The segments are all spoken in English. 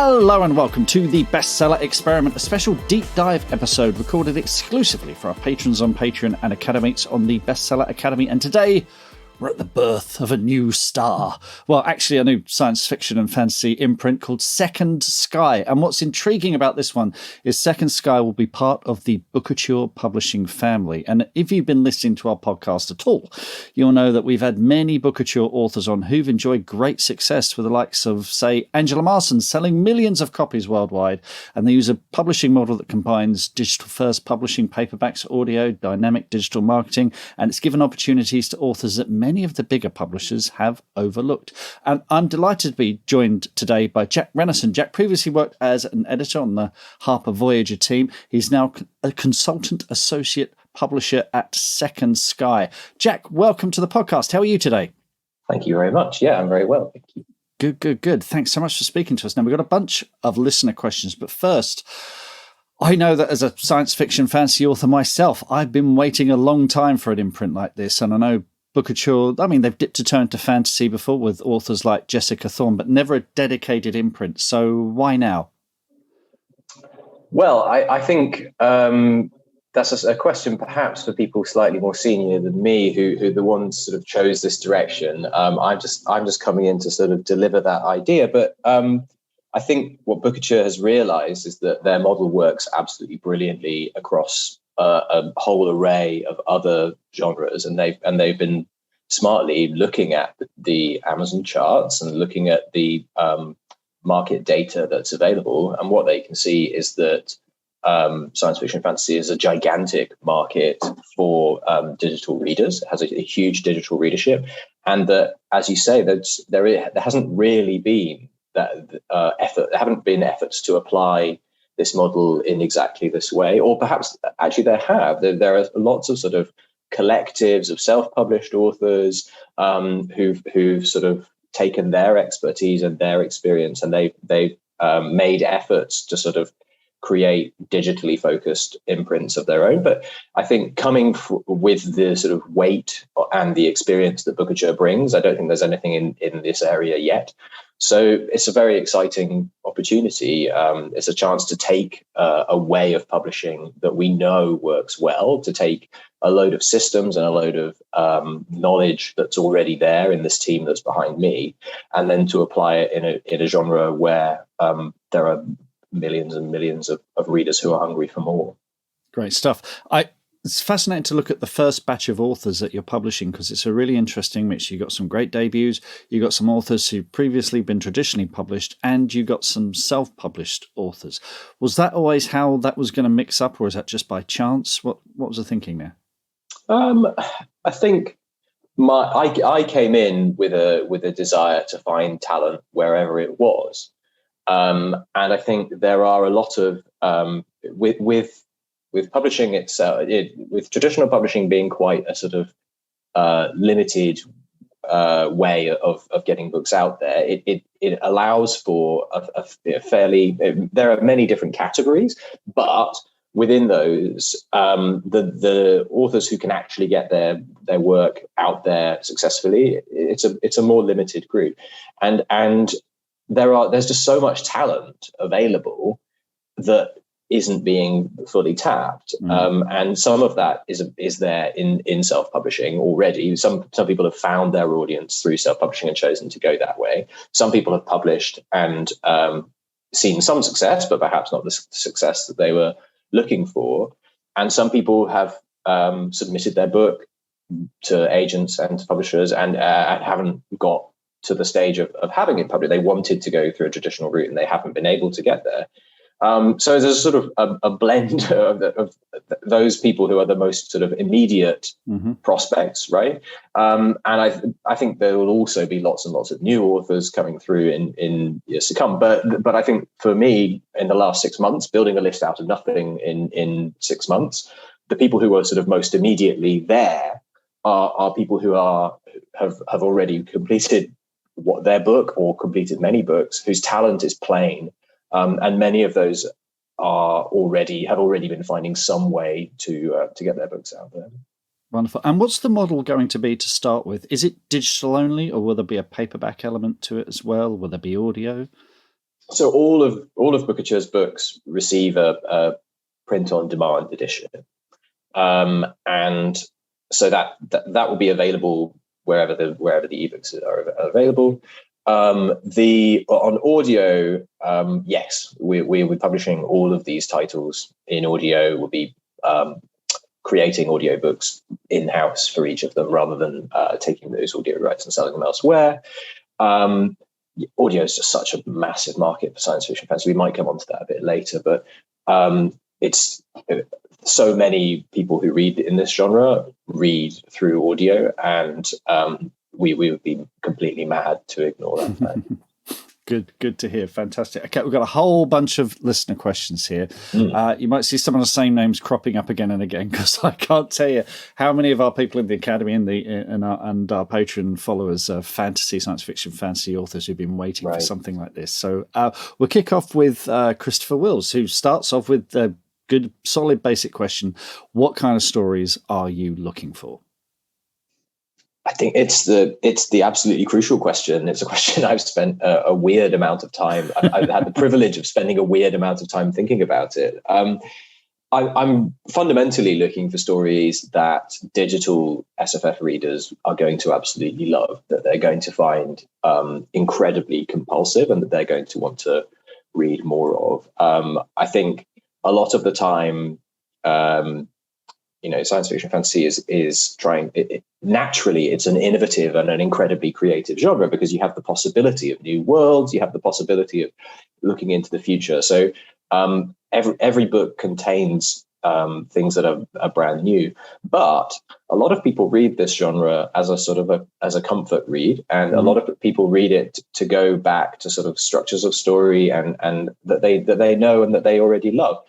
Hello and welcome to the Bestseller Experiment, a special deep dive episode recorded exclusively for our patrons on Patreon and Academates on the Bestseller Academy. And today, we're at the birth of a new star. Well, actually, a new science fiction and fantasy imprint called Second Sky. And what's intriguing about this one is Second Sky will be part of the Bookouture publishing family. And if you've been listening to our podcast at all, you'll know that we've had many Bookouture authors on who've enjoyed great success with the likes of, say, Angela Marson, selling millions of copies worldwide. And they use a publishing model that combines digital-first publishing, paperbacks, audio, dynamic digital marketing, and it's given opportunities to authors that many of the bigger publishers have overlooked. And I'm delighted to be joined today by Jack Renninson. Jack previously worked as an editor on the Harper Voyager team. He's now a consultant associate publisher at Second Sky. Jack, welcome to the podcast. How are you today? Thank you very much. Yeah, I'm very well. Thank you. Good. Thanks so much for speaking to us. Now, we've got a bunch of listener questions, but first, I know that as a science fiction fantasy author myself, I've been waiting a long time for an imprint like this, and I know Bookouture, I mean, they've dipped a toe into fantasy before with authors like Jessica Thorne, but never a dedicated imprint. So why now? Well, I think that's a question perhaps for people slightly more senior than me, who the ones sort of chose this direction. I'm just coming in to sort of deliver that idea. But I think what Bookouture has realized is that their model works absolutely brilliantly across a whole array of other genres, and they've been smartly looking at the Amazon charts and looking at the market data that's available, and what they can see is that science fiction fantasy is a gigantic market for digital readers. It has a huge digital readership, and that, as you say, that there hasn't really been that effort. There haven't been efforts to apply this model in exactly this way, or perhaps actually there have. There are lots of sort of collectives of self-published authors who've sort of taken their expertise and their experience, and they've made efforts to sort of create digitally focused imprints of their own. But I think coming with the sort of weight and the experience that Bookouture brings, I don't think there's anything in this area yet. So it's a very exciting opportunity. It's a chance to take a way of publishing that we know works well, to take a load of systems and a load of knowledge that's already there in this team that's behind me, and then to apply it in a genre where there are millions and millions of readers who are hungry for more. Great stuff. It's fascinating to look at the first batch of authors that you're publishing, because it's a really interesting mix. You've got some great debuts, you've got some authors who've previously been traditionally published, and you got some self-published authors. Was that always how that was going to mix up, or is that just by chance? What was the thinking there? I think I came in with a desire to find talent wherever it was. And I think there are a lot of with publishing itself, with traditional publishing being quite a sort of limited way of getting books out there, it allows for a fairly. There are many different categories, but within those, the authors who can actually get their work out there successfully, it's a more limited group, and there's just so much talent available that isn't being fully tapped, and some of that is there in self-publishing already. Some people have found their audience through self-publishing and chosen to go that way. Some people have published and seen some success, but perhaps not the success that they were looking for. And some people have submitted their book to agents and to publishers and haven't got to the stage of having it published. They wanted to go through a traditional route and they haven't been able to get there. So there's a sort of a blend of those people who are the most sort of immediate prospects, right? And I think there will also be lots and lots of new authors coming through in years to come. But I think for me, in the last 6 months, building a list out of nothing in 6 months, the people who are sort of most immediately there are people who have already completed their book or completed many books, whose talent is plain. And many of those have already been finding some way to get their books out there. Wonderful. And what's the model going to be to start with? Is it digital only, or will there be a paperback element to it as well? Will there be audio? So all of Bookouture's books receive a print-on-demand edition, and so that will be available wherever the ebooks are available. The on audio, yes, we're publishing all of these titles in audio. We'll be creating audiobooks in-house for each of them, rather than taking those audio rights and selling them elsewhere. Audio is just such a massive market for science fiction fans. We might come on to that a bit later, but it's so many people who read in this genre read through audio, and we would be completely mad to ignore that fact. Good to hear. Fantastic. Okay, we've got a whole bunch of listener questions here. You might see some of the same names cropping up again and again, because I can't tell you how many of our people in the Academy and our Patreon followers are fantasy, science fiction, fantasy authors who've been waiting for something like this. So we'll kick off with Christopher Wills, who starts off with a good, solid, basic question. What kind of stories are you looking for? I think it's the absolutely crucial question. It's a question I've spent a weird amount of time. I've had the privilege of spending a weird amount of time thinking about it. I'm fundamentally looking for stories that digital SFF readers are going to absolutely love, that they're going to find incredibly compulsive, and that they're going to want to read more of. I think a lot of the time, science fiction fantasy is trying. Naturally, it's an innovative and an incredibly creative genre, because you have the possibility of new worlds, you have the possibility of looking into the future. So every book contains things that are brand new. But a lot of people read this genre as a sort of as a comfort read, and a lot of people read it to go back to sort of structures of story and that they know and that they already love.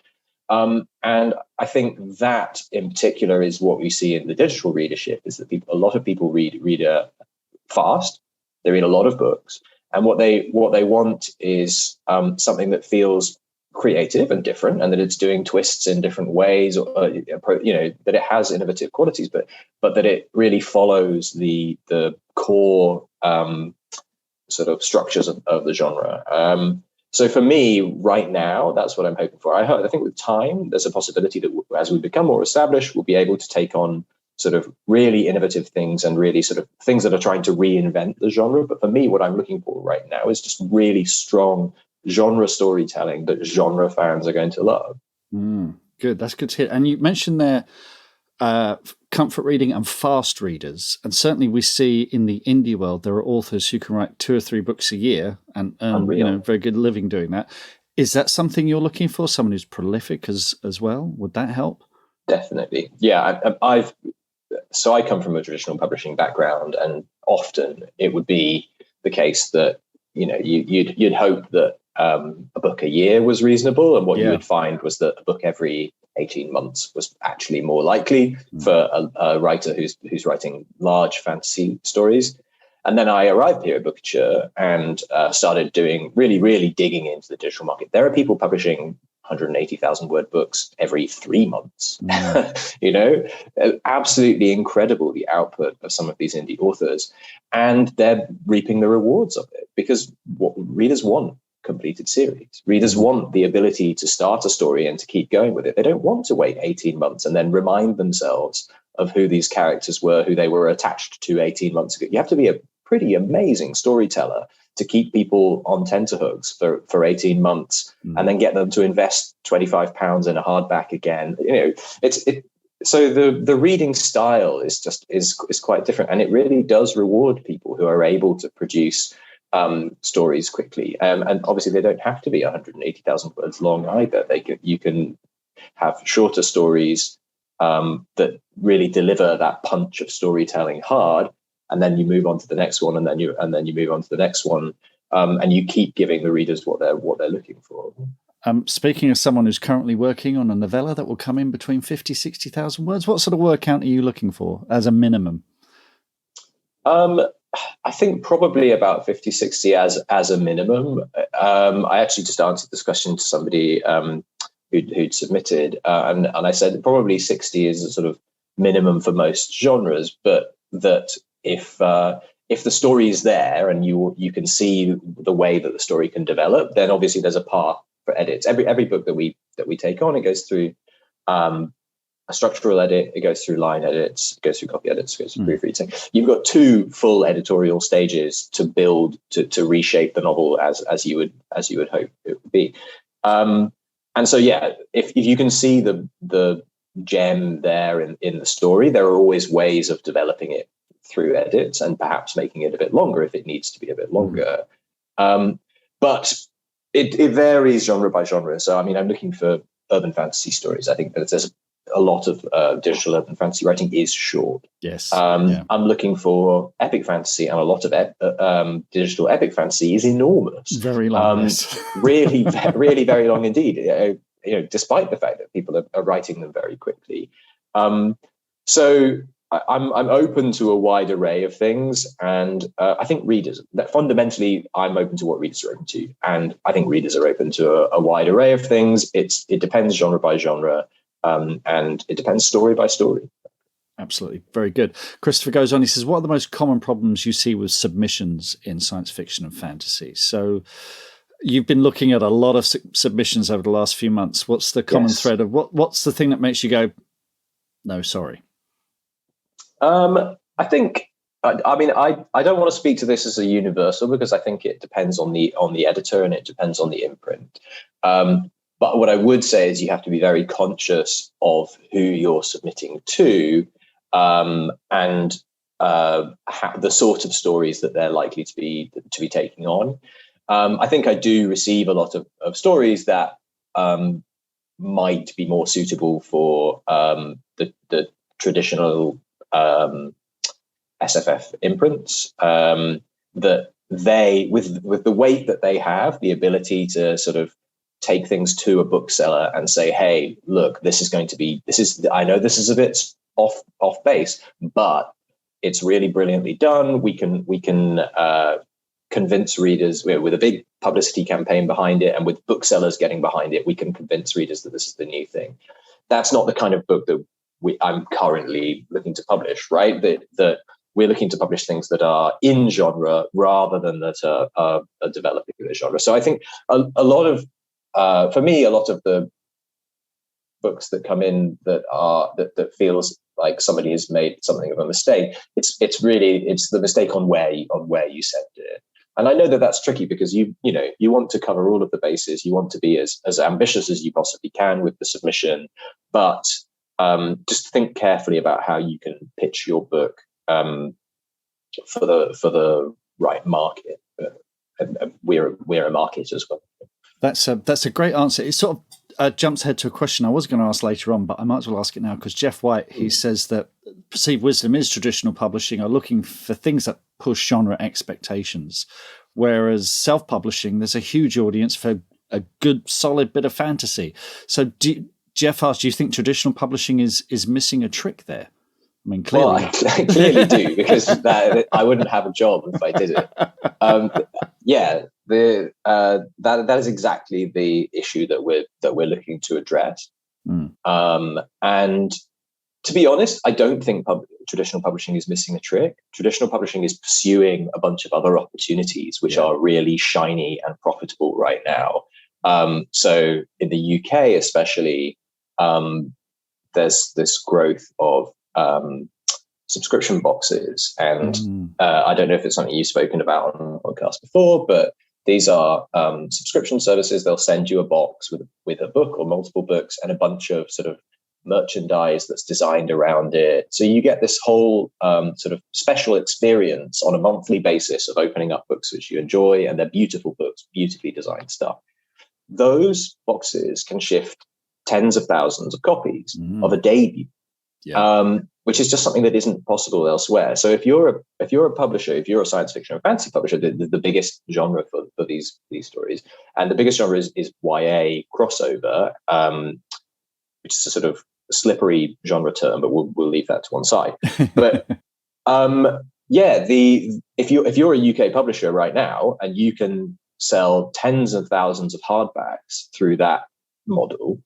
And I think that in particular is what we see in the digital readership, is that a lot of people read fast. They read a lot of books, and what they want is something that feels creative and different, and that it's doing twists in different ways, or that it has innovative qualities, but that it really follows the core sort of structures of the genre. So for me, right now, that's what I'm hoping for. I think with time, there's a possibility that as we become more established, we'll be able to take on sort of really innovative things, and really sort of things that are trying to reinvent the genre. But for me, what I'm looking for right now is just really strong genre storytelling that genre fans are going to love. Good. That's good to hear. And you mentioned there comfort reading and fast readers, and certainly we see in the indie world there are authors who can write 2 or 3 books a year and earn very good living doing that. Is that something you're looking for? Someone who's prolific as well? Would that help? Definitely. Yeah, I come from a traditional publishing background, and often it would be the case that you'd hope that a book a year was reasonable, and what you would find was that a book every 18 months was actually more likely for a writer who's writing large fantasy stories. And then I arrived here at Bookouture and started doing really digging into the digital market. There are people publishing 180,000 word books every 3 months. Absolutely incredible, the output of some of these indie authors, and they're reaping the rewards of it, because what readers want completed series. Readers want the ability to start a story and to keep going with it. They don't want to wait 18 months and then remind themselves of who these characters were, who they were attached to 18 months ago. You have to be a pretty amazing storyteller to keep people on tenterhooks for 18 months and then get them to invest £25 in a hardback again. So the reading style is quite different, and it really does reward people who are able to produce stories quickly, and obviously they don't have to be 180,000 words long either. You can have shorter stories that really deliver that punch of storytelling hard, and then you move on to the next one, and then you move on to the next one, and you keep giving the readers what they're looking for. Speaking of someone who's currently working on a novella that will come in between 50,000-60,000 words, what sort of word count are you looking for as a minimum? I think probably about 50, 60 as a minimum. I actually just answered this question to somebody who'd submitted, and I said probably 60 is a sort of minimum for most genres, but that if if the story is there and you can see the way that the story can develop, then obviously there's a path for edits. Every book that we take on, it goes through a structural edit, it goes through line edits, it goes through copy edits, it goes through proofreading. You've got 2 full editorial stages to build to reshape the novel as you would hope it would be. And so if you can see the gem there in the story, there are always ways of developing it through edits and perhaps making it a bit longer if it needs to be a bit longer. But it varies genre by genre. So I mean, I'm looking for urban fantasy stories. I think that there's a lot of digital urban fantasy writing is short. Yes. I'm looking for epic fantasy, and a lot of digital epic fantasy is enormous. Very long. Really, really very long indeed. Despite the fact that people are writing them very quickly. So I'm open to a wide array of things, and I think readers, that fundamentally I'm open to what readers are open to, and I think readers are open to a wide array of things. It depends genre by genre. And it depends story by story. Absolutely. Very good. Christopher goes on, he says, what are the most common problems you see with submissions in science fiction and fantasy? So you've been looking at a lot of submissions over the last few months. What's the common thread of what's the thing that makes you go, no, sorry? I think, I mean, I don't want to speak to this as a universal, because I think it depends on the editor and it depends on the imprint. But what I would say is you have to be very conscious of who you're submitting to, and the sort of stories that they're likely to be taking on. I think I do receive a lot of stories that might be more suitable for the traditional SFF imprints. That they, with the weight that they have, the ability to sort of take things to a bookseller and say, hey, look, I know this is a bit off base, but it's really brilliantly done. We can convince readers with a big publicity campaign behind it, and with booksellers getting behind it, we can convince readers that this is the new thing. That's not the kind of book that I'm currently looking to publish, right? That we're looking to publish things that are in genre rather than that are developing the genre. So I think a lot of for me, a lot of the books that come in that feels like somebody has made something of a mistake, it's the mistake on where you send it. And I know that that's tricky, because you want to cover all of the bases. You want to be as ambitious as you possibly can with the submission, but just think carefully about how you can pitch your book for the right market. We're a market as well. That's a great answer. It sort of jumps ahead to a question I was going to ask later on, but I might as well ask it now, because Jeff White, he says that perceived wisdom is traditional publishing are looking for things that push genre expectations, whereas self-publishing, there's a huge audience for a good, solid bit of fantasy. So Jeff asked, do you think traditional publishing is missing a trick there? I mean, clearly. Well, I clearly do, because I wouldn't have a job if I did it. That is exactly the issue that we're looking to address. And to be honest, I don't think traditional publishing is missing a trick. Traditional publishing is pursuing a bunch of other opportunities which are really shiny and profitable right now. So in the UK, especially, there's this growth of subscription boxes, and I don't know if it's something you've spoken about on the podcast before, but these are subscription services. They'll send you a box with a book or multiple books and a bunch of sort of merchandise that's designed around it. So you get this whole sort of special experience on a monthly basis of opening up books which you enjoy, and they're beautiful books, beautifully designed stuff. Those boxes can shift tens of thousands of copies of a debut, which is just something that isn't possible elsewhere. So if you're a publisher, if you're a science fiction or fantasy publisher, the biggest genre for these stories, and the biggest genre is YA crossover, which is a sort of slippery genre term, but we'll leave that to one side. But if you're a UK publisher right now, and you can sell tens of thousands of hardbacks through that model,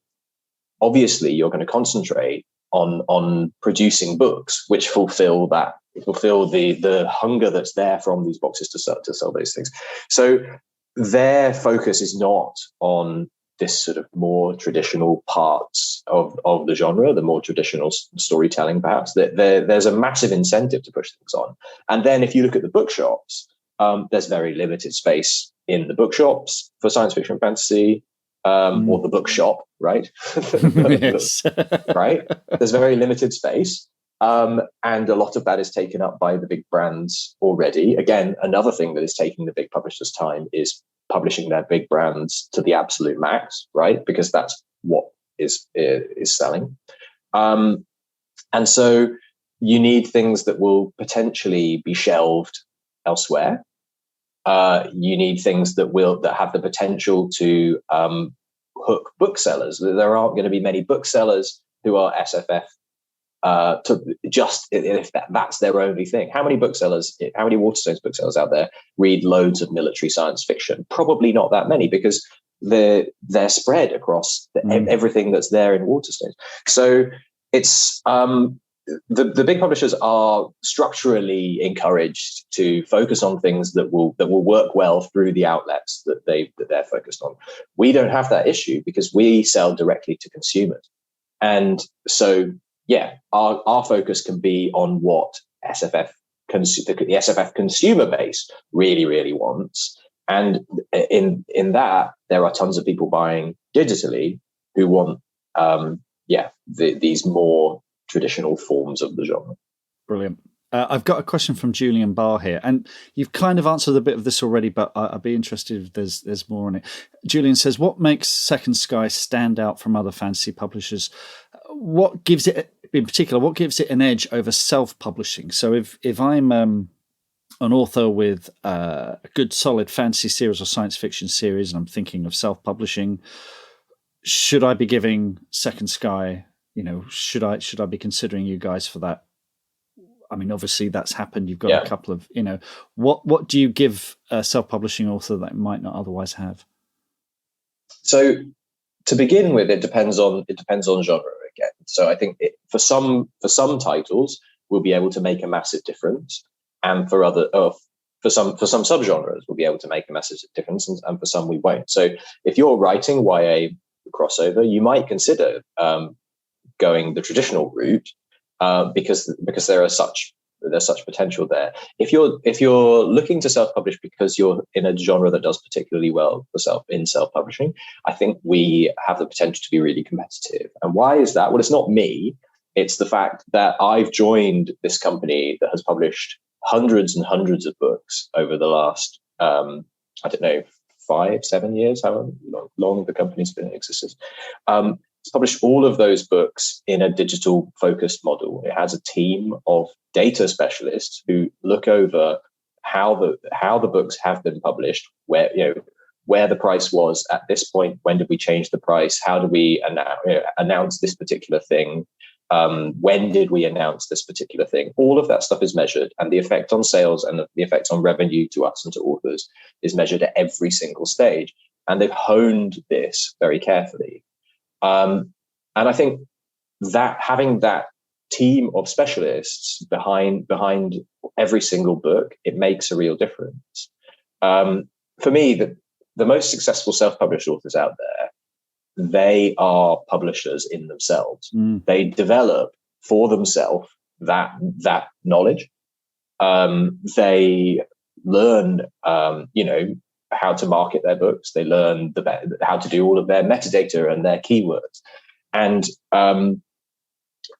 obviously you're going to concentrate on producing books which fulfill that fulfill the hunger that's there from these boxes to sell those things. So their focus is not on this sort of more traditional parts of the genre, the more traditional storytelling, perhaps. There's a massive incentive to push things on. And then if you look at the bookshops, there's very limited space in the bookshops for science fiction and fantasy, or the bookshop, right? Yes. Right? There's very limited space. And a lot of that is taken up by the big brands already. Again, another thing that is taking the big publishers' time is publishing their big brands to the absolute max, right? Because that's what is selling. And so you need things that will potentially be shelved elsewhere. You need things that have the potential to hook booksellers. There aren't going to be many booksellers who are SFF. If that's their only thing. How many Waterstones booksellers out there read loads of military science fiction? Probably not that many, because they're spread across everything that's there in Waterstones. So it's the big publishers are structurally encouraged to focus on things that will work well through the outlets that they're focused on. We don't have that issue because we sell directly to consumers, and so. Yeah, our focus can be on what the SFF consumer base really, really wants. And in that, there are tons of people buying digitally who want, these more traditional forms of the genre. Brilliant. I've got a question from Julian Barr here, and you've kind of answered a bit of this already, but I'd be interested if there's more on it. Julian says, what makes Second Sky stand out from other fantasy publishers? What gives it, in particular, what gives it an edge over self-publishing? So if I'm an author with a good solid fantasy series or science fiction series, and I'm thinking of self-publishing, should I be giving Second Sky, should I be considering you guys for that? I mean, obviously that's happened. You've got a couple of, what do you give a self-publishing author that might not otherwise have? So to begin with, it depends on genre again. So I think for some titles, we'll be able to make a massive difference, and for some subgenres, we'll be able to make a massive difference, and for some we won't. So if you're writing YA crossover, you might consider going the traditional route. Because there's such potential there. If you're looking to self-publish because you're in a genre that does particularly well in self-publishing, I think we have the potential to be really competitive. And why is that? Well, it's not me. It's the fact that I've joined this company that has published hundreds and hundreds of books over the last 5-7 years, however long the company's been in existence. It's published all of those books in a digital focused model. It has a team of data specialists who look over how the books have been published, where the price was at this point, when did we change the price, how do we announce this particular thing, when did we announce this particular thing. All of that stuff is measured, and the effect on sales and the effect on revenue to us and to authors is measured at every single stage. And they've honed this very carefully. And I think that having that team of specialists behind every single book, it makes a real difference. For me, the most successful self-published authors out there, they are publishers in themselves. They develop for themselves that knowledge. They learn, how to market their books. They learn how to do all of their metadata and their keywords. And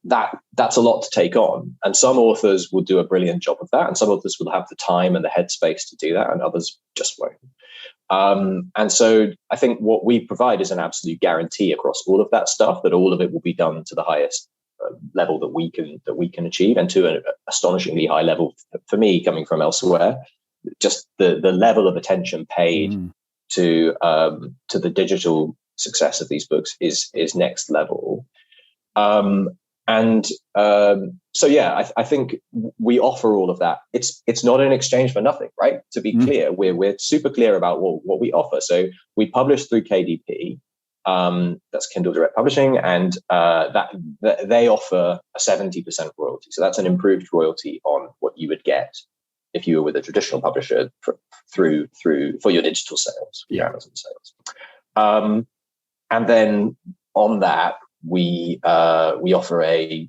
that's a lot to take on. And some authors will do a brilliant job of that, and some authors will have the time and the headspace to do that, and others just won't. And so I think what we provide is an absolute guarantee across all of that stuff that all of it will be done to the highest level that we can achieve, and to an astonishingly high level for me, coming from elsewhere. Just the level of attention paid to the digital success of these books is next level. I think we offer all of that. It's not in exchange for nothing, right? To be clear, we're super clear about what we offer. So we publish through KDP. That's Kindle Direct Publishing, and that they offer a 70% royalty. So that's an improved royalty on what you would get if you were with a traditional publisher through for your digital sales, your Amazon sales. And then on that, we offer a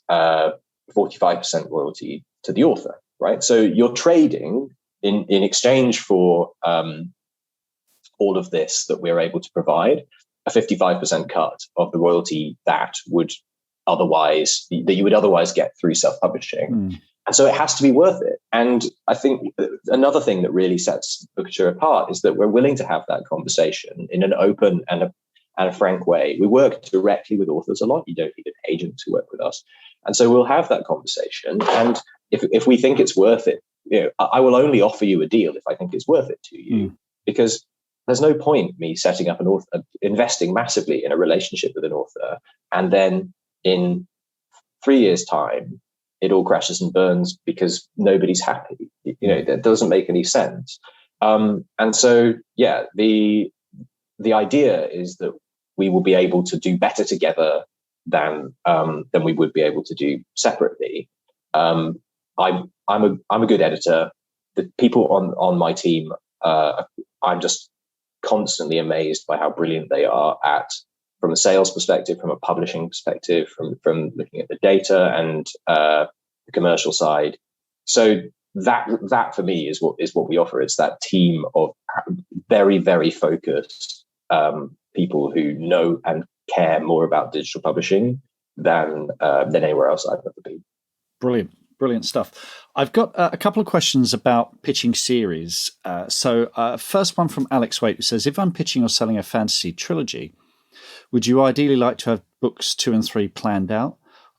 45% royalty to the author, right? So you're trading in exchange for all of this that we're able to provide, a 55% cut of the royalty that you would otherwise get through self-publishing. And so it has to be worth it. And I think another thing that really sets Bookouture apart is that we're willing to have that conversation in an open and a frank way. We work directly with authors a lot. You don't need an agent to work with us. And so we'll have that conversation. And if we think it's worth it, I will only offer you a deal if I think it's worth it to you, because there's no point me setting up an author, investing massively in a relationship with an author, and then in 3 years' time, it all crashes and burns because nobody's happy. That doesn't make any sense. And so, the idea is that we will be able to do better together than we would be able to do separately. I'm a good editor. The people on my team, I'm just constantly amazed by how brilliant they are from a sales perspective, from a publishing perspective, from looking at the data and the commercial side. So that for me is what we offer. It's that team of very, very focused people who know and care more about digital publishing than anywhere else I've ever been. Brilliant stuff. I've got a couple of questions about pitching series. First one from Alex Waite, who says, if I'm pitching or selling a fantasy trilogy, would you ideally like to have books 2 and 3 planned out?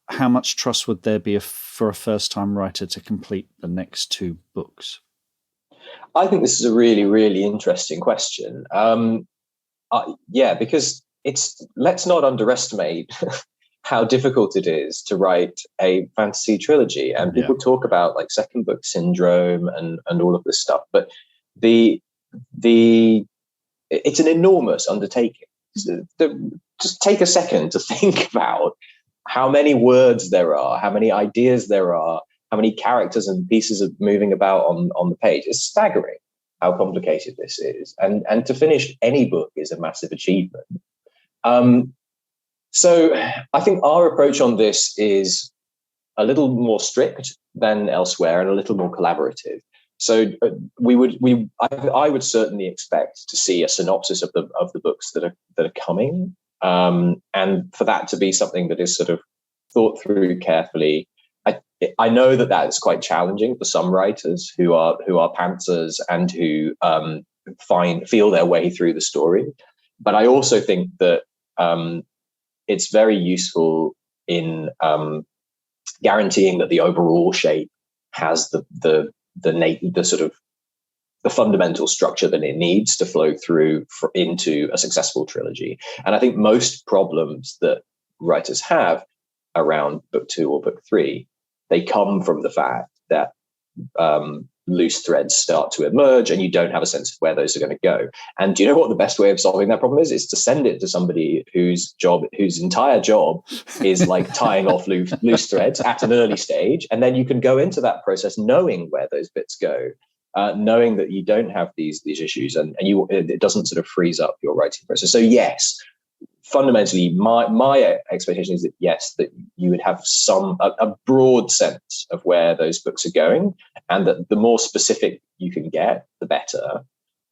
How much trust would there be for a first-time writer to complete the next 2 books? I think this is a really, really interesting question. Because let's not underestimate how difficult it is to write a fantasy trilogy. And people talk about like second book syndrome and all of this stuff, but it's an enormous undertaking. Just take a second to think about how many words there are, how many ideas there are, how many characters and pieces are moving about on the page. It's staggering how complicated this is. And to finish any book is a massive achievement. So I think our approach on this is a little more strict than elsewhere and a little more collaborative. So I would certainly expect to see a synopsis of the books that are coming, and for that to be something that is sort of thought through carefully. I know that is quite challenging for some writers who are pantsers and who feel their way through the story, but I also think that it's very useful in guaranteeing that the overall shape has the sort of the fundamental structure that it needs to flow through into a successful trilogy. And I think most problems that writers have around book 2 or book 3, they come from the fact that loose threads start to emerge and you don't have a sense of where those are going to go. And do you know what the best way of solving that problem is? It's to send it to somebody whose entire job is like tying off loose threads at an early stage. And then you can go into that process knowing where those bits go, knowing that you don't have these issues and it doesn't sort of freeze up your writing process. So yes, fundamentally, my expectation is that yes, that you would have a broad sense of where those books are going, and that the more specific you can get, the better.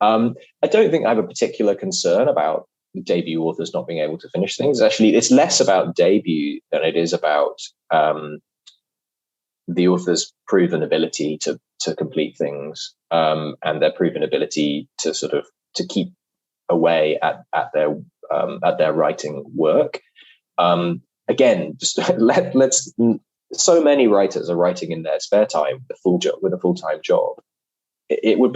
I don't think I have a particular concern about debut authors not being able to finish things. Actually, it's less about debut than it is about the author's proven ability to complete things, and their proven ability to sort of to keep away at their writing work. Again, just let's. So many writers are writing in their spare time with a full-time job. It would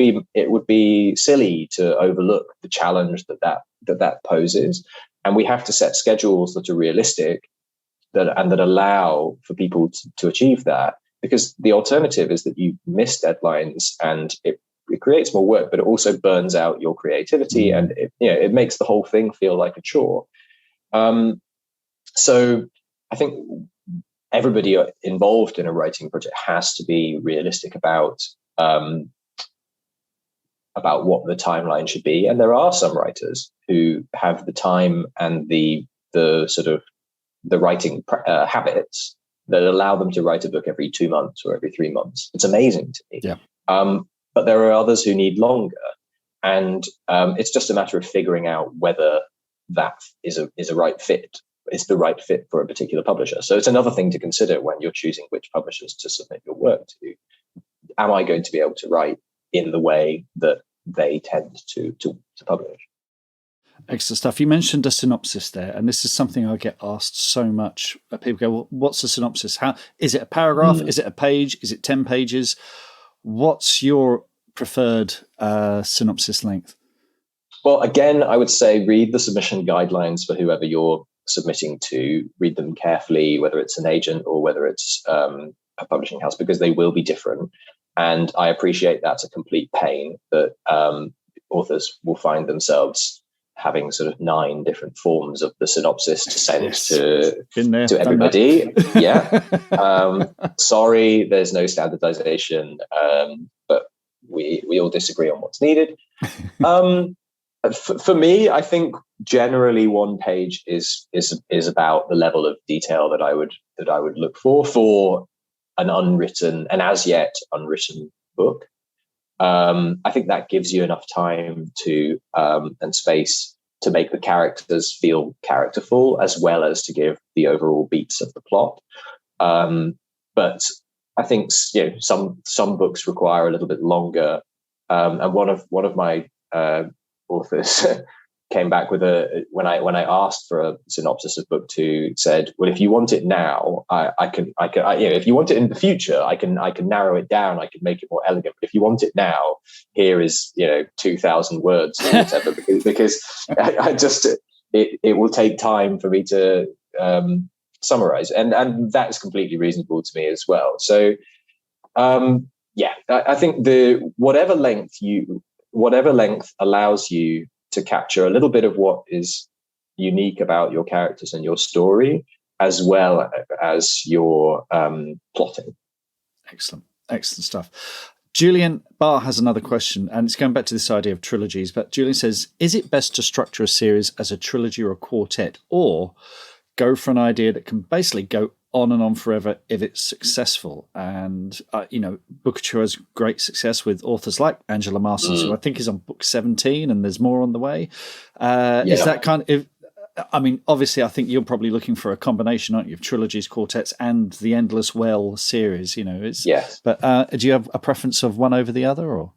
be silly to overlook the challenge that poses, and we have to set schedules that are realistic, that allow for people to achieve that. Because the alternative is that you miss deadlines and it it creates more work, but it also burns out your creativity, and it makes the whole thing feel like a chore. So I think everybody involved in a writing project has to be realistic about what the timeline should be. And there are some writers who have the time and the sort of the writing habits that allow them to write a book every 2 months or every 3 months. It's amazing to me. Yeah. But there are others who need longer. And it's just a matter of figuring out whether that is a right fit. Is the right fit for a particular publisher. So it's another thing to consider when you're choosing which publishers to submit your work to. Am I going to be able to write in the way that they tend to publish? Excellent stuff. You mentioned a synopsis there, and this is something I get asked so much. People go, well, what's a synopsis? How is it? A paragraph? Is it a page? Is it 10 pages? What's your preferred synopsis length? Well, again, I would say read the submission guidelines for whoever you're submitting to. Read them carefully, whether it's an agent or whether it's a publishing house, because they will be different. And I appreciate that's a complete pain that authors will find themselves having sort of 9 different forms of the synopsis to send to everybody. Yeah. Sorry, there's no standardization, but we all disagree on what's needed. For me, I think generally 1 page is about the level of detail that I would look for an as yet unwritten book. I think that gives you enough time to and space to make the characters feel characterful, as well as to give the overall beats of the plot. But I think some books require a little bit longer. And one of my authors came back with when I asked for a synopsis of book 2, said, well, if you want it now, I can if you want it in the future, I can narrow it down, I can make it more elegant. But if you want it now, here is 2,000 words or whatever, because I just it will take time for me to summarize, and that's completely reasonable to me as well. So I think whatever length allows you to capture a little bit of what is unique about your characters and your story, as well as your plotting. Excellent stuff. Julian Barr has another question, and it's going back to this idea of trilogies. But Julian says, is it best to structure a series as a trilogy or a quartet, or go for an idea that can basically go on and on forever if it's successful? And Bookouture has great success with authors like Angela Masters, who I think is on book 17, and there's more on the way. Is that kind of? I mean, obviously, I think you're probably looking for a combination, aren't you, of trilogies, quartets, and the Endless Well series. Yes. But do you have a preference of one over the other, or?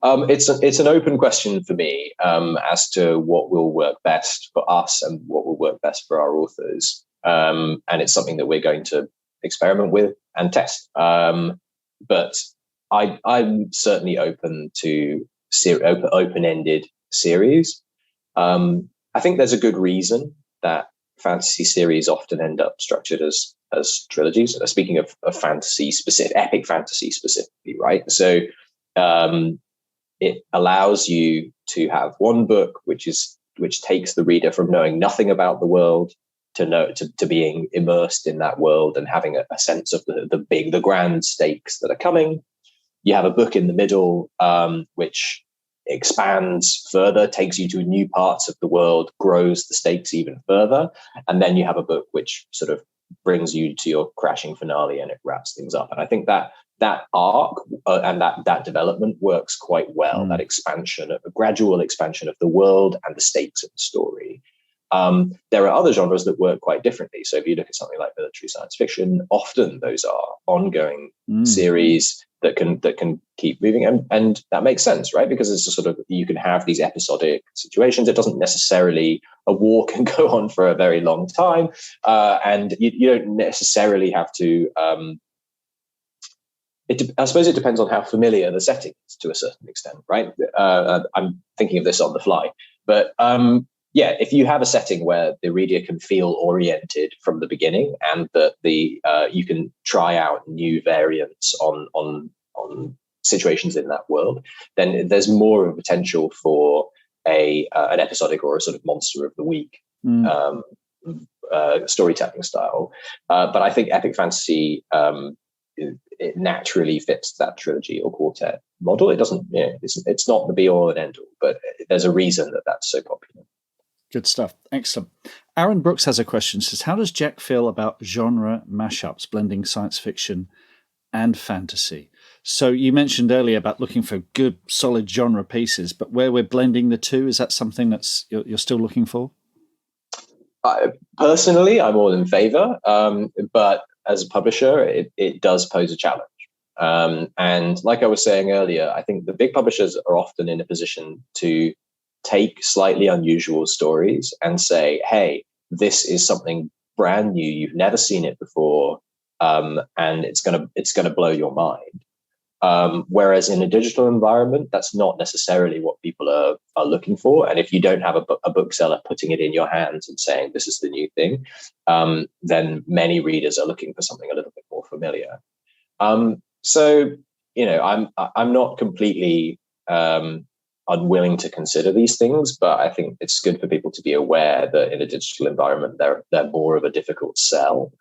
It's an open question for me as to what will work best for us and what will work best for our authors. And it's something that we're going to experiment with and test. But I'm certainly open to open-ended series. I think there's a good reason that fantasy series often end up structured as trilogies. Speaking of fantasy specific, epic fantasy specifically, right? So it allows you to have one book which takes the reader from knowing nothing about the world to being immersed in that world and having a sense of the grand stakes that are coming. You have a book in the middle which expands further, takes you to new parts of the world, grows the stakes even further, and then you have a book which sort of brings you to your crashing finale and it wraps things up. And I think that arc and that development works quite well. That expansion, a gradual expansion of the world and the stakes of the story. There are other genres that work quite differently. So if you look at something like military science fiction, often those are ongoing series that can keep moving, and that makes sense, right? Because it's a sort of, you can have these episodic situations. It doesn't necessarily, a war can go on for a very long time, and you don't necessarily have to. I suppose it depends on how familiar the setting is to a certain extent, right? I'm thinking of this on the fly, but if you have a setting where the reader can feel oriented from the beginning, and that you can try out new variants on situations in that world, then there's more of a potential for an episodic or a sort of monster of the week storytelling style. But I think epic fantasy, it naturally fits that trilogy or quartet model. It doesn't, it's not the be all and end all, but there's a reason that that's so popular. Good stuff. Excellent. Aaron Brooks has a question. Says, how does Jack feel about genre mashups, blending science fiction and fantasy? So you mentioned earlier about looking for good, solid genre pieces, but where we're blending the two, is that something that's you're still looking for? Personally, I'm all in favor, but as a publisher, it does pose a challenge. And like I was saying earlier, I think the big publishers are often in a position to take slightly unusual stories and say, hey, this is something brand new. You've never seen it before. And it's gonna blow your mind. Whereas in a digital environment, that's not necessarily what people are looking for. And if you don't have a bookseller putting it in your hands and saying this is the new thing, then many readers are looking for something a little bit more familiar. So I'm not completely unwilling to consider these things, but I think it's good for people to be aware that in a digital environment, they're more of a difficult sell.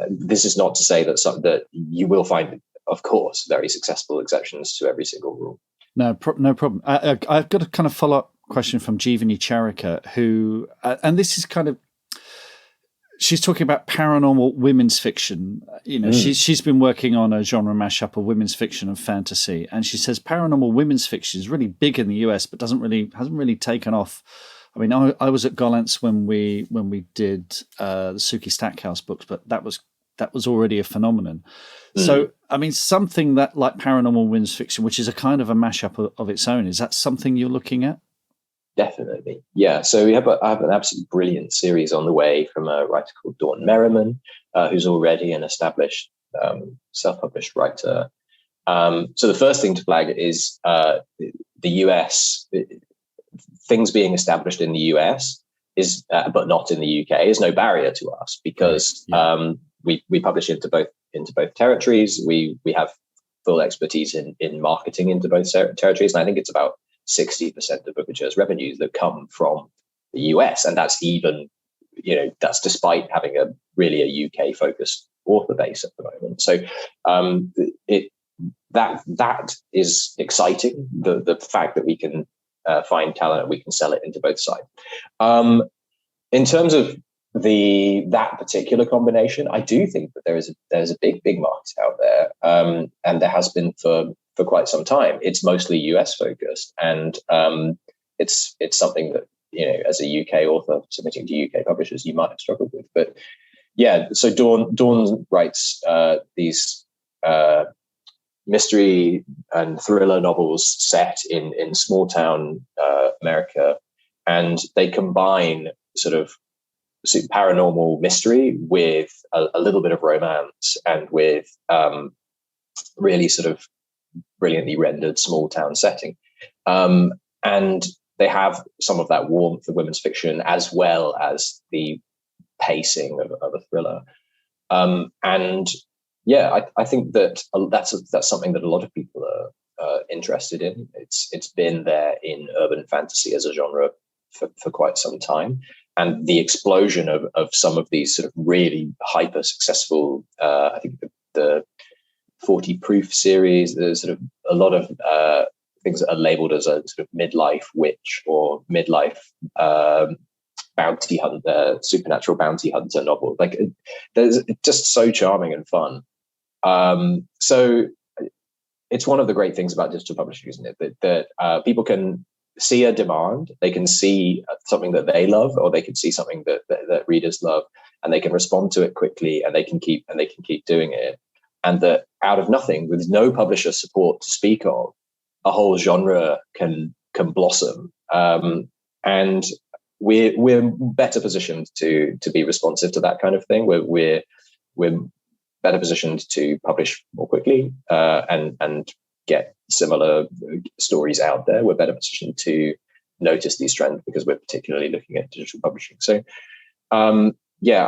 This is not to say that you will find, of course, very successful exceptions to every single rule. No problem. I've got a kind of follow-up question from Jeevani Charika, who, and this is kind of, she's talking about paranormal women's fiction. She's been working on a genre mashup of women's fiction and fantasy, and she says paranormal women's fiction is really big in the US, but hasn't really taken off. I mean, I was at Gollancz when we did the Suki Stackhouse books, but that was already a phenomenon. So, I mean, something that like paranormal women's fiction, which is a kind of a mashup of its own, is that something you're looking at? Definitely, yeah. So I have an absolutely brilliant series on the way from a writer called Dawn Merriman, who's already an established self-published writer. So the first thing to flag is the US. Things being established in the US is, but not in the UK, is no barrier to us because we publish into both territories. We have full expertise in marketing into both territories, and I think it's about 60% of Bookouture's revenues that come from the US, and that's even that's despite having a UK focused author base at the moment. So that is exciting. The fact that we can find talent and we can sell it into both sides. In terms of that particular combination, I do think that there's a big market out there, and there has been for quite some time. It's mostly US focused, and it's something that as a UK author submitting to UK publishers, you might have struggled with. But yeah, so Dawn writes these mystery and thriller novels set in small town America, and they combine sort of paranormal mystery with a little bit of romance and with really sort of brilliantly rendered small town setting, and they have some of that warmth of women's fiction as well as the pacing of a thriller, and yeah, I think that's something that a lot of people are interested in. It's been there in urban fantasy as a genre for quite some time, and the explosion of some of these sort of really hyper successful. I think the 40 Proof series. There's sort of a lot of things that are labeled as a sort of midlife witch or midlife bounty hunter, supernatural bounty hunter novel. Like there's just so charming and fun. So it's one of the great things about digital publishing, isn't it? That people can see a demand, they can see something that they love, or they can see something that readers love, and they can respond to it quickly, and they can keep doing it. And that out of nothing, with no publisher support to speak of, a whole genre can blossom. And we're better positioned to be responsive to that kind of thing. We're better positioned to publish more quickly and get similar stories out there. We're better positioned to notice these trends because we're particularly looking at digital publishing. So I'm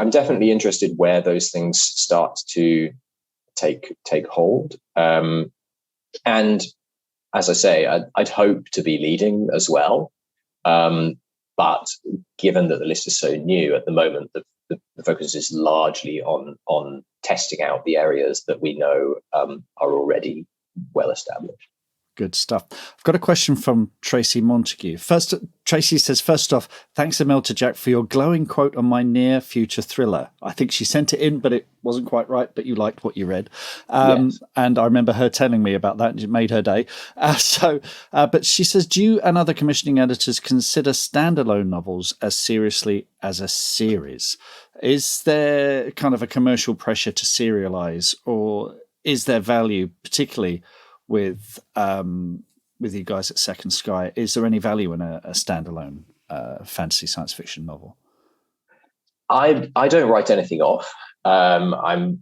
definitely interested where those things start to take hold. And as I say, I'd hope to be leading as well. But given that the list is so new at the moment, the focus is largely on testing out the areas that we know are already well established. Good stuff. I've got a question from Tracy Montague. Tracy says, first off, thanks a mil to Jack for your glowing quote on my near future thriller. I think she sent it in, but it wasn't quite right, but you liked what you read. Yes. And I remember her telling me about that, and it made her day. But she says, do you and other commissioning editors consider standalone novels as seriously as a series? Is there kind of a commercial pressure to serialize, or is there value, particularly with you guys at Second Sky? Is there any value in a standalone fantasy science fiction novel? I don't write anything off. I'm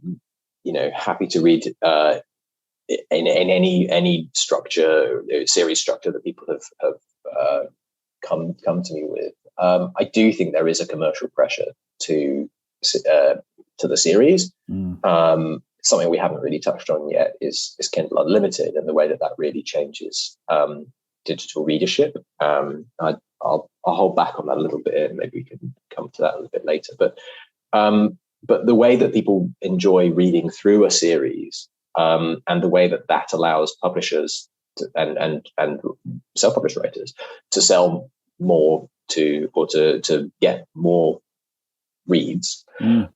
happy to read in any structure, series structure that people have come to me with. I do think there is a commercial pressure to the series. Something we haven't really touched on yet is Kindle Unlimited and the way that really changes digital readership. I'll hold back on that a little bit, and maybe we can come to that a little bit later. But the way that people enjoy reading through a series, and the way that allows publishers and self-published writers to sell more to get more reads. The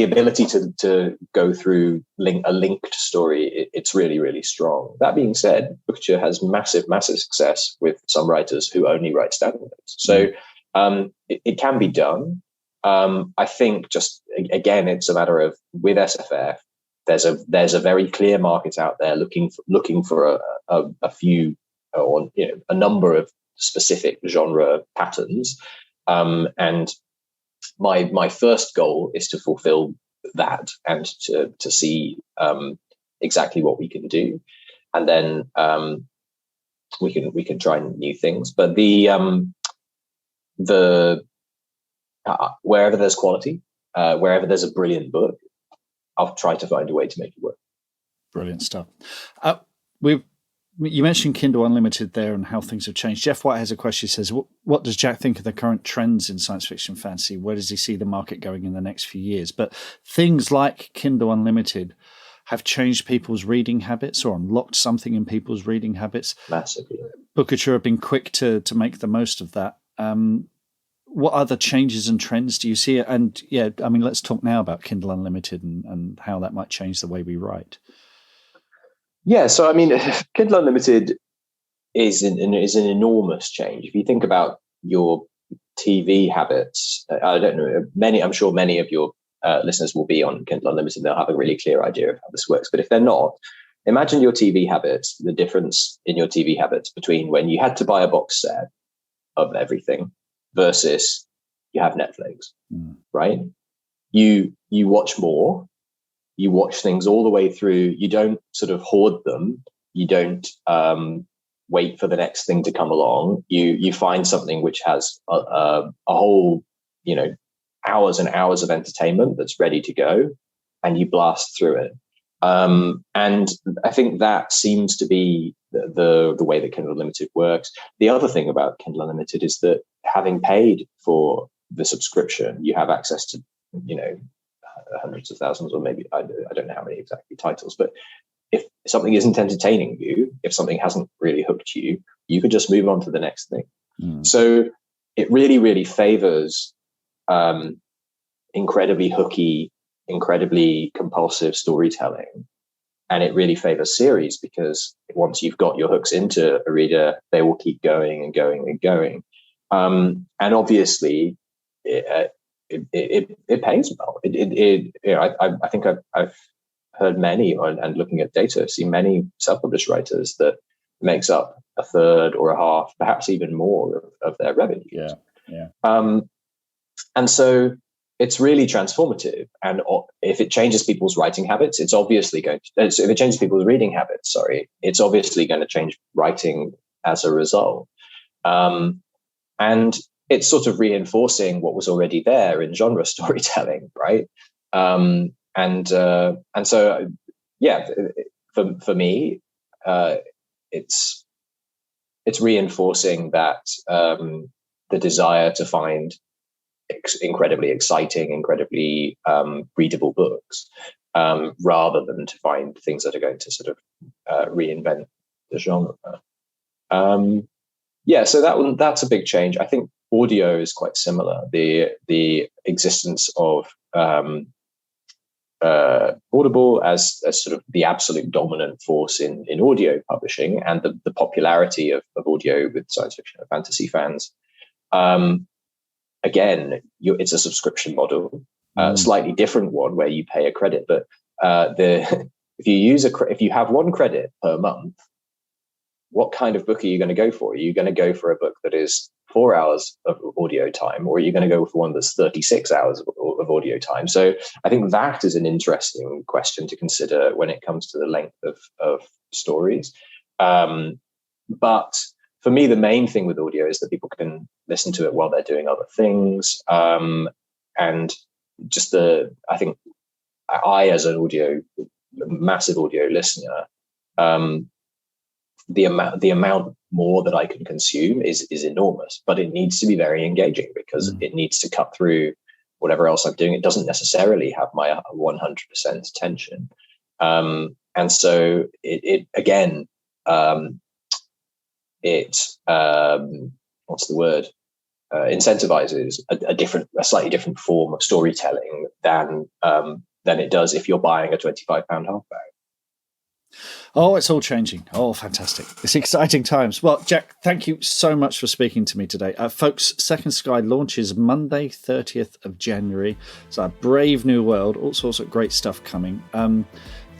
ability to go through a linked story, it's really, really strong. That being said, Bookouture has massive success with some writers who only write standalones. So it can be done. I think just again, it's a matter of, with SFF, there's a very clear market out there looking for a few, or a number of specific genre patterns, and my first goal is to fulfill that and to see exactly what we can do, and then we can try new things. But the wherever there's quality, wherever there's a brilliant book, I'll try to find a way to make it work. Brilliant stuff. You mentioned Kindle Unlimited there and how things have changed. Jeff White has a question. He says, what does Jack think of the current trends in science fiction fantasy? Where does he see the market going in the next few years? But things like Kindle Unlimited have changed people's reading habits or unlocked something in people's reading habits. Massively. Bookouture have been quick to make the most of that. What other changes and trends do you see? And let's talk now about Kindle Unlimited and how that might change the way we write. Yeah, so Kindle Unlimited is an enormous change. If you think about your TV habits, I don't know, I'm sure many of your listeners will be on Kindle Unlimited. They'll have a really clear idea of how this works. But if they're not, imagine your TV habits, the difference in your TV habits between when you had to buy a box set of everything versus you have Netflix, right? You watch more. You watch things all the way through. You don't sort of hoard them. You don't wait for the next thing to come along. You find something which has a whole, hours and hours of entertainment that's ready to go, and you blast through it. And I think that seems to be the way that Kindle Unlimited works. The other thing about Kindle Unlimited is that having paid for the subscription, you have access to, hundreds of thousands, or maybe I don't know how many exactly titles, but if something isn't entertaining you, if something hasn't really hooked you, you could just move on to the next thing. So it really, really favors incredibly hooky, incredibly compulsive storytelling. And it really favors series, because once you've got your hooks into a reader, they will keep going and going and going. And obviously, it pays well. I think I've heard many, and looking at data, seen many self-published writers that makes up a third or a half, perhaps even more of their revenue. Yeah. And so it's really transformative. And if it changes people's writing habits, it's obviously going to. So if it changes people's reading habits, it's obviously going to change writing as a result. And it's sort of reinforcing what was already there in genre storytelling, right? And so yeah, for me, it's reinforcing that the desire to find incredibly exciting, incredibly readable books, rather than to find things that are going to sort of reinvent the genre. So that's a big change. I think audio is quite similar. The existence of Audible as sort of the absolute dominant force in audio publishing, and the popularity of audio with science fiction and fantasy fans. Again, it's a subscription model, slightly different one where you pay a credit, but if you have one credit per month, what kind of book are you going to go for? Are you going to go for a book that is 4 hours of audio time, or are you going to go for one that's 36 hours of audio time? So I think that is an interesting question to consider when it comes to the length of stories. But for me, the main thing with audio is that people can listen to it while they're doing other things. And just I think I, as an massive audio listener, the amount more that I can consume is enormous, but it needs to be very engaging because it needs to cut through whatever else I'm doing. It doesn't necessarily have my 100% attention. And so it again, what's the word? Incentivizes a slightly different form of storytelling than it does if you're buying a £25 hardback. Oh, it's all changing. Oh, fantastic. It's exciting times. Well, Jack, thank you so much for speaking to me today. Folks, Second Sky launches Monday, 30th of January. It's a brave new world, all sorts of great stuff coming.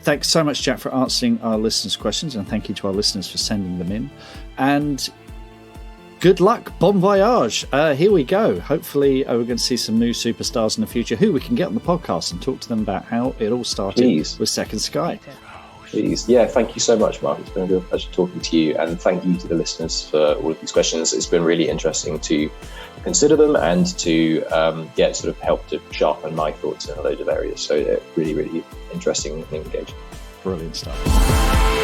Thanks so much, Jack, for answering our listeners' questions, and thank you to our listeners for sending them in. And good luck. Bon voyage. Here we go. Hopefully, we're going to see some new superstars in the future who we can get on the podcast and talk to them about how it all started with Second Sky. Please. Yeah, thank you so much, Mark. It's been a real pleasure talking to you, and thank you to the listeners for all of these questions. It's been really interesting to consider them and to sort of help to sharpen my thoughts in a load of areas. So really, really interesting and engaging. Brilliant stuff.